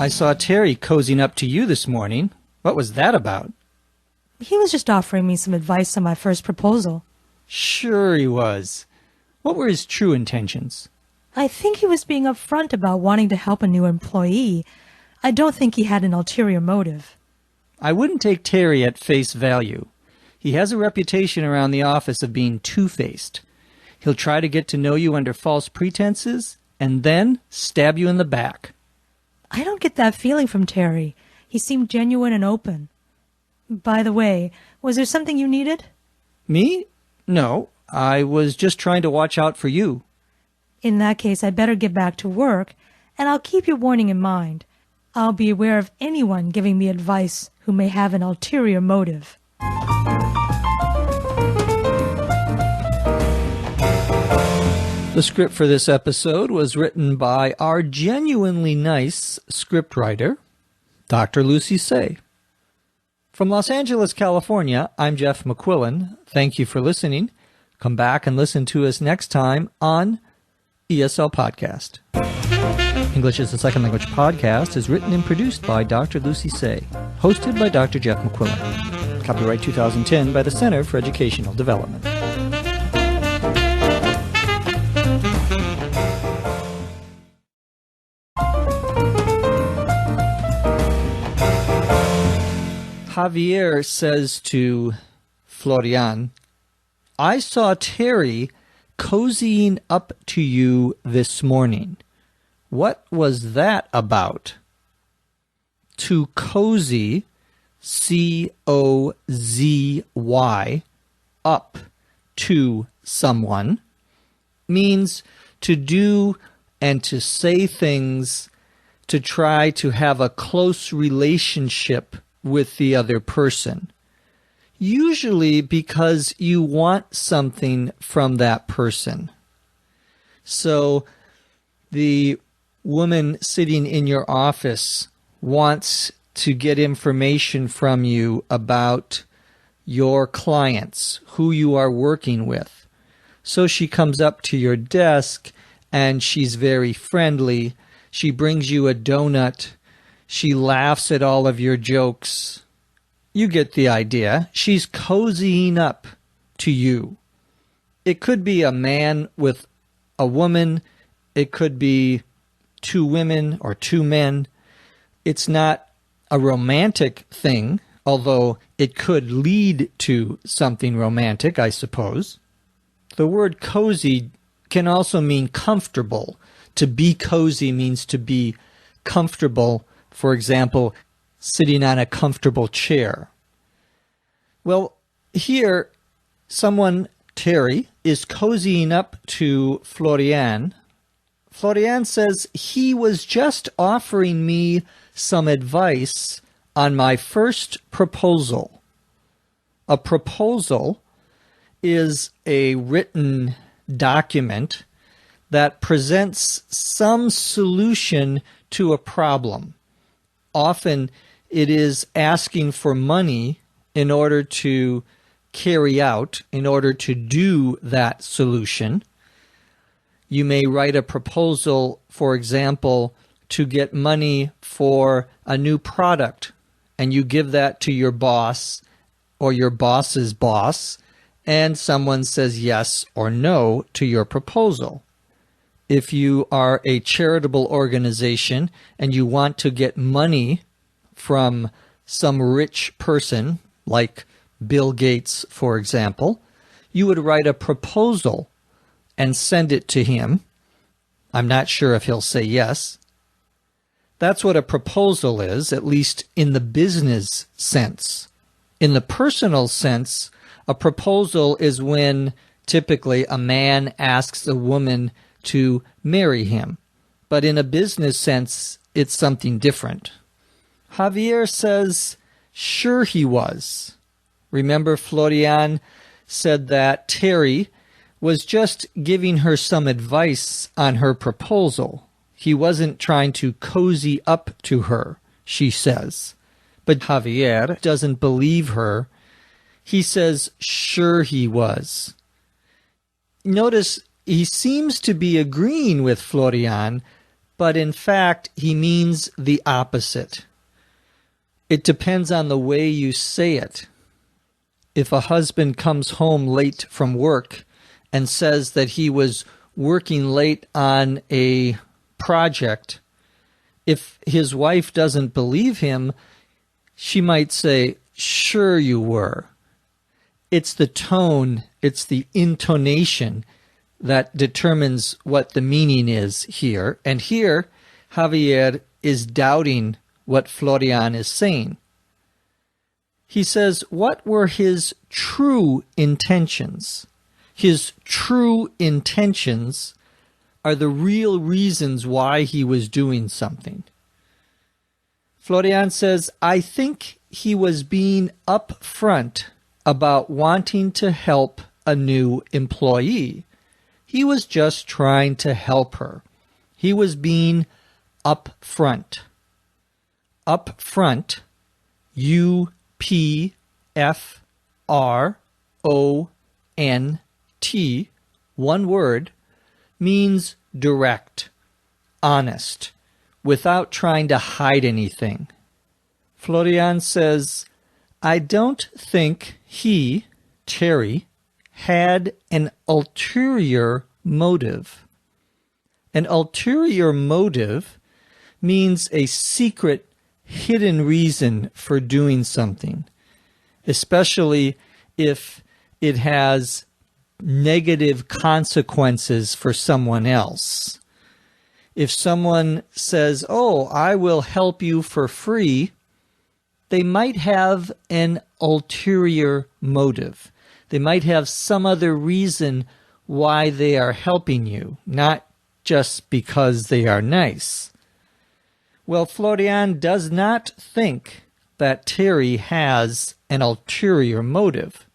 I saw Terry cozying up to you this morning. What was that about? He was just offering me some advice on my first proposal. Sure he was. What were his true intentions? I think he was being upfront about wanting to help a new employee. I don't think he had an ulterior motive. I wouldn't take Terry at face value. He has a reputation around the office of being two-faced. He'll try to get to know you under false pretenses and then stab you in the back. I don't get that feeling from Terry. He seemed genuine and open. By the way, was there something you needed? Me? No. I was just trying to watch out for you. In that case, I'd better get back to work, and I'll keep your warning in mind. I'll be aware of anyone giving me advice who may have an ulterior motive. The script for this episode was written by our genuinely nice scriptwriter, Dr. Lucy Say. From Los Angeles, California, I'm Jeff McQuillan. Thank you for listening. Come back and listen to us next time on ESL Podcast. English is the Second Language podcast is written and produced by Dr. Lucy Say, hosted by Dr. Jeff McQuillan. Copyright 2010 by the Center for Educational Development. Javier says to Florian, I saw Terry cozying up to you this morning. What was that about? To cozy, C-O-Z-Y, up to someone, means to do and to say things to try to have a close relationship with the other person. Usually because you want something from that person. So the woman sitting in your office wants to get information from you about your clients, who you are working with. So she comes up to your desk and she's very friendly. She brings you a donut. She laughs at all of your jokes. You get the idea. She's cozying up to you. It could be a man with a woman. It could be two women or two men. It's not a romantic thing, although it could lead to something romantic, I suppose. The word cozy can also mean comfortable. To be cozy means to be comfortable. For example, sitting on a comfortable chair. Well, here, someone, Terry, is cozying up to Florian. Florian says he was just offering me some advice on my first proposal. A proposal is a written document that presents some solution to a problem. Often it is asking for money in order to carry out, in order to do that solution. You may write a proposal, for example, to get money for a new product, and you give that to your boss or your boss's boss, and someone says yes or no to your proposal. If you are a charitable organization and you want to get money from some rich person, like Bill Gates, for example, you would write a proposal and send it to him. I'm not sure if he'll say yes. That's what a proposal is, at least in the business sense. In the personal sense, a proposal is when typically a man asks a woman to marry him. But in a business sense, it's something different. Javier says, sure he was. Remember, Florian said that Terry was just giving her some advice on her proposal. He wasn't trying to cozy up to her, she says. But Javier doesn't believe her. He says, sure he was. Notice he seems to be agreeing with Florian, but in fact, he means the opposite. It depends on the way you say it. If a husband comes home late from work and says that he was working late on a project, if his wife doesn't believe him, she might say, "Sure you were." It's the tone, it's the intonation that determines what the meaning is here. And here, Javier is doubting what Florian is saying. He says, what were his true intentions? His true intentions are the real reasons why he was doing something. Florian says, I think he was being upfront about wanting to help a new employee. He was just trying to help her. He was being upfront. Upfront, U-P-F-R-O-N-T, one word, means direct, honest, without trying to hide anything. Florian says, I don't think he, Terry, had an ulterior motive. An ulterior motive means a secret, hidden reason for doing something, especially if it has negative consequences for someone else. If someone says, oh, I will help you for free, they might have an ulterior motive. They might have some other reason why they are helping you, not just because they are nice. Well, Florian does not think that Terry has an ulterior motive.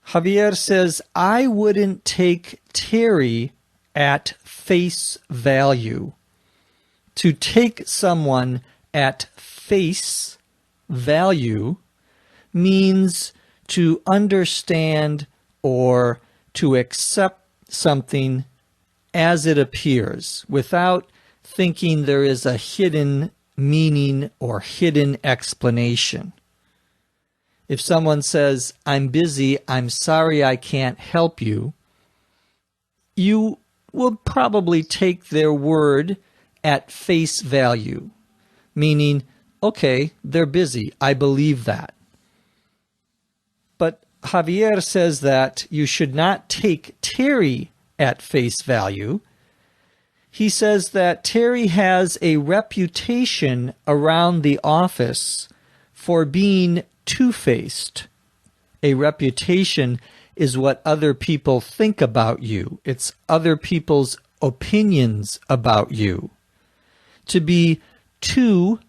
Javier says, I wouldn't take Terry at face value. To take someone at face value means to understand or to accept something as it appears without thinking there is a hidden meaning or hidden explanation. If someone says, I'm busy, I'm sorry I can't help you, you will probably take their word at face value, meaning, okay, they're busy, I believe that. But Javier says that you should not take Terry at face value. He says that Terry has a reputation around the office for being two-faced. A reputation is what other people think about you. It's other people's opinions about you. To be two-faced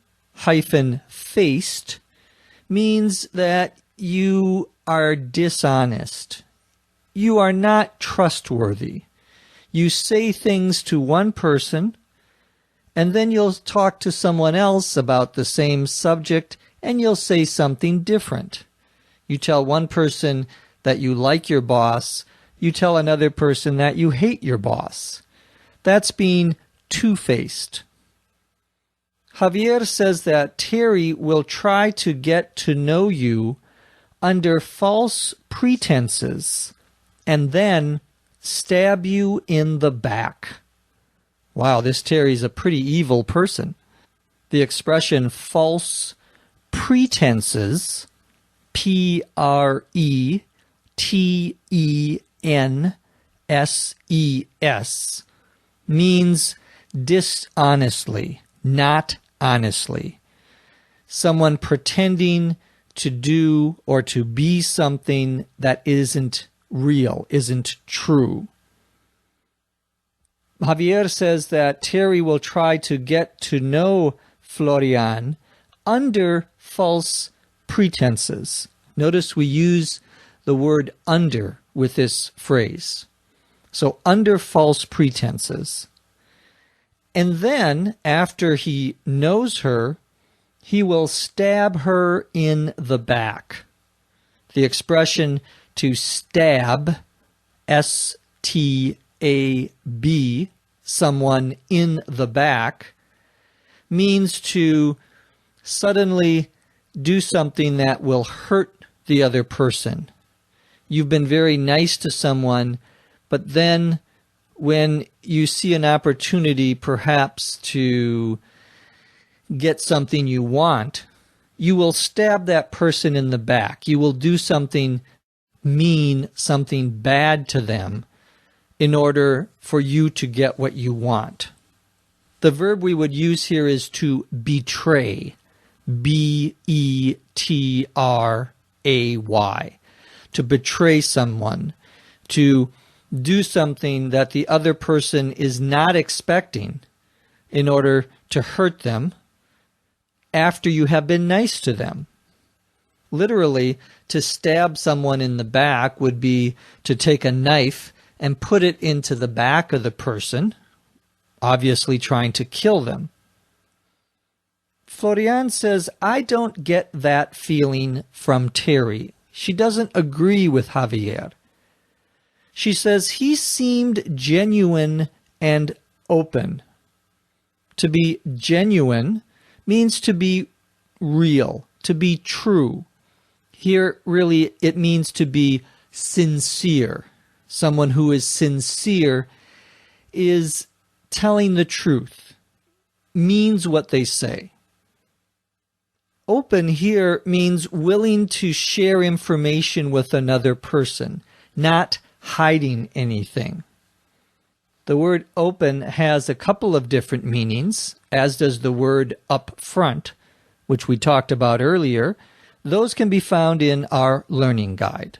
means that you are dishonest. You are not trustworthy. You say things to one person, and then you'll talk to someone else about the same subject, and you'll say something different. You tell one person that you like your boss, you tell another person that you hate your boss. That's being two-faced. Javier says that Terry will try to get to know you under false pretenses and then stab you in the back. Wow, this Terry's a pretty evil person. The expression false pretenses, P-R-E-T-E-N-S-E-S, means dishonestly, not honestly. Someone pretending to do or to be something that isn't real, isn't true. Javier says that Terry will try to get to know Florian under false pretenses. Notice we use the word under with this phrase. So under false pretenses. And then, after he knows her, he will stab her in the back. The expression to stab, S-T-A-B, someone in the back means to suddenly do something that will hurt the other person. You've been very nice to someone, but then when you see an opportunity perhaps to get something you want, you will stab that person in the back. You will do something mean, something bad to them in order for you to get what you want. The verb we would use here is to betray. B-E-T-R-A-Y. To betray someone. To do something that the other person is not expecting in order to hurt them after you have been nice to them. Literally, to stab someone in the back would be to take a knife and put it into the back of the person, obviously trying to kill them. Florian says, I don't get that feeling from Terry. She doesn't agree with Javier. She says he seemed genuine and open. To be genuine means to be real, to be true. Here, really, it means to be sincere. Someone who is sincere is telling the truth, means what they say. Open here means willing to share information with another person, not hiding anything. The word open has a couple of different meanings, as does the word up front, which we talked about earlier. Those can be found in our learning guide.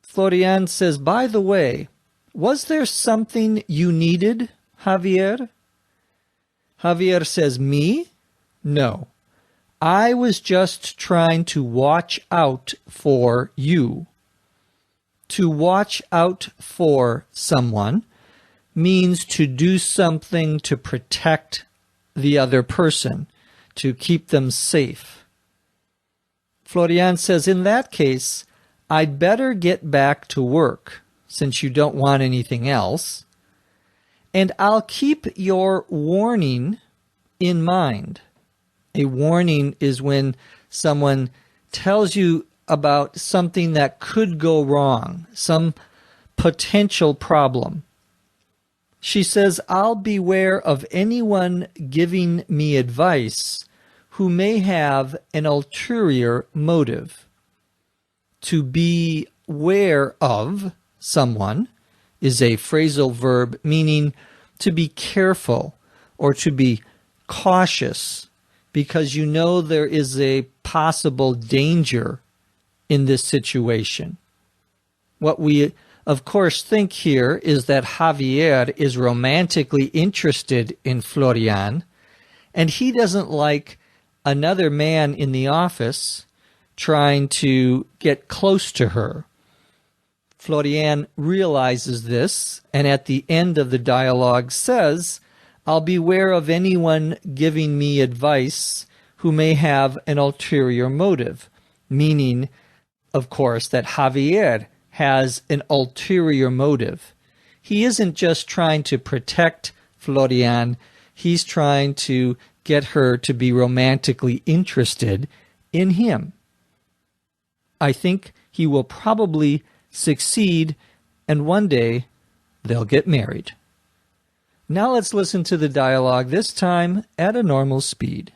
Florian says, by the way, was there something you needed, Javier? Javier says, me? No. I was just trying to watch out for you. To watch out for someone means to do something to protect the other person, to keep them safe. Florian says, in that case, I'd better get back to work, since you don't want anything else, and I'll keep your warning in mind. A warning is when someone tells you about something that could go wrong, some potential problem. She says, I'll beware of anyone giving me advice who may have an ulterior motive. To be aware of someone is a phrasal verb meaning to be careful or to be cautious because you know there is a possible danger in this situation. What we, of course, think here is that Javier is romantically interested in Florian, and he doesn't like another man in the office trying to get close to her. Florian realizes this, and at the end of the dialogue says, I'll beware of anyone giving me advice who may have an ulterior motive, meaning, of course, that Javier has an ulterior motive. He isn't just trying to protect Florian, he's trying to get her to be romantically interested in him. I think he will probably succeed, and one day they'll get married. Now let's listen to the dialogue, this time at a normal speed.